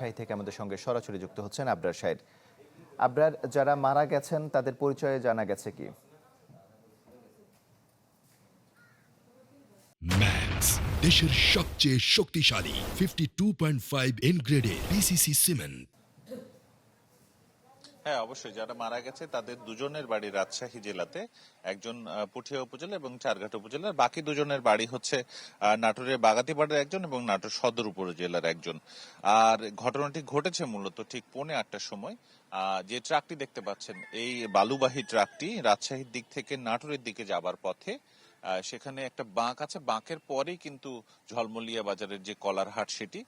রাজশাহী থেকে আমাদের সঙ্গে সরাসরি যুক্ত হচ্ছেন আবরার সাহেদ। আবরার, যারা মারা গেছেন তাদের পরিচয়ে জানা গেছে কি? ম্যাক্স দেশের সবচেয়ে শক্তিশালী 52.5 এন গ্রেডের পিসিসি সিমেন্ট। হ্যাঁ, অবশ্যই যারা মারা গেছে তাদের দুজনের বাড়ি রাজশাহী জেলাতে, একজন পুঠিয়া উপজেলা এবং চারঘাট উপজেলার, বাকি দুজনের বাড়ি হচ্ছে নাটোরের বাগাতিপাড়ার একজন এবং নাটোর সদর উপজেলার একজন। আর ঘটনাটি ঘটেছে মূলত ঠিক 8:45টার সময়। যে ট্রাকটি দেখতে পাচ্ছেন, এই বালুবাহী ট্রাকটি রাজশাহীর দিক থেকে নাটোরের দিকে যাবার পথে সেখানে একটা বাঁক আছে, বাঁকের পরেই কিন্তু ঝলমলিয়া বাজারের যে কলার হাট সেটি।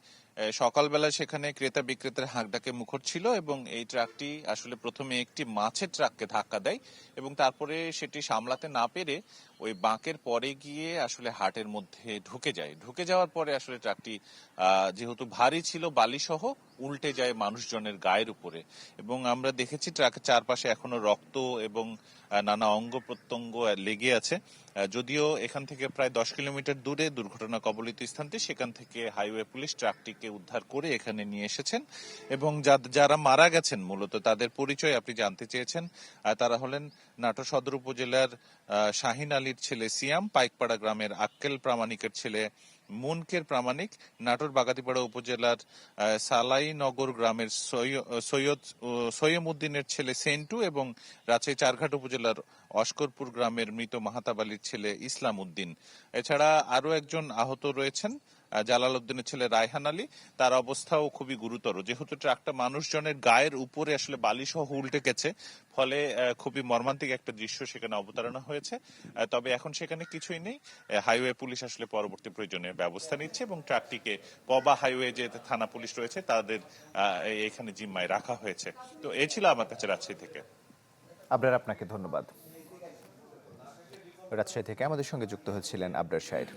সকালবেলায় সেখানে ক্রেতা বিক্রেতার হাঁকডাকে মুখর ছিল এবং এই ট্রাকটি আসলে প্রথমে একটি মাছের ট্রাককে ধাক্কা দেয় এবং তারপরে সেটি সামলাতে না পেরে ওই বাঁকের পরে গিয়ে আসলে হাটের মধ্যে ঢুকে যাওয়ার পরে আসলে ট্রাকটি যেহেতু ভারী ছিল বালিসহ উল্টে যায় মানুষজনের গায়ের উপরে। এবং আমরা দেখেছি ট্রাকের চারপাশে এখনো রক্ত এবং নানা অঙ্গ প্রত্যঙ্গ লেগে আছে। যদিও এখান থেকে প্রায় 10 কিলোমিটার দূরে দুর্ঘটনা কবলিত স্থানটি, সেখান থেকে হাইওয়ে পুলিশ ট্রাকটিকে উদ্ধার করে এখানে নিয়ে এসেছেন। এবং যারা মারা গেছেন মূলত তাদের পরিচয় আপনি জানতে চেয়েছেন। তারা হলেন নাটোর সদর উপজেলার শাহিন আলীর ছেলে সিয়াম, পাইকপাড়া গ্রামের আক্কেল প্রামাণিকের ছেলে মুনকের প্রামাণিক, নাটোর বাগাতিপাড়া উপজেলার সালাইনগর গ্রামের সৈয়ম উদ্দিনের ছেলে সেন্টু এবং রাজশাহী চারঘাট উপজেলার অস্করপুর গ্রামের মৃত মাহাতাব আলীর ছেলে ইসলাম উদ্দিন। এছাড়া আরো একজন আহত রয়েছেন, জালাল উদ্দিনের ছেলে রায়হান আলী। তার অবস্থাও খুবই গুরুতর, যেহেতু ট্রাকটা মানুষজনের গায়ের উপরে আসলে বালিসহ উল্টে গেছে, ফলে খুবই মর্মান্তিক একটা দৃশ্য সেখানে অবতারণা হয়েছে। তবে এখন সেখানে কিছুই নেই। হাইওয়ে পুলিশ আসলে পরবর্তী প্রয়োজনীয় ব্যবস্থা নিচ্ছে এবং ট্রাকটিকে পবা হাইওয়ে যে থানা পুলিশ রয়েছে তাদের এখানে জিম্মায় রাখা হয়েছে। তো এই ছিল আমার কাছে রাজশাহী থেকে। আবরার, আপনাকে ধন্যবাদ। রাজশাহী থেকে আমাদের সঙ্গে যুক্ত হয়েছিলেন আবরার সাহেদ।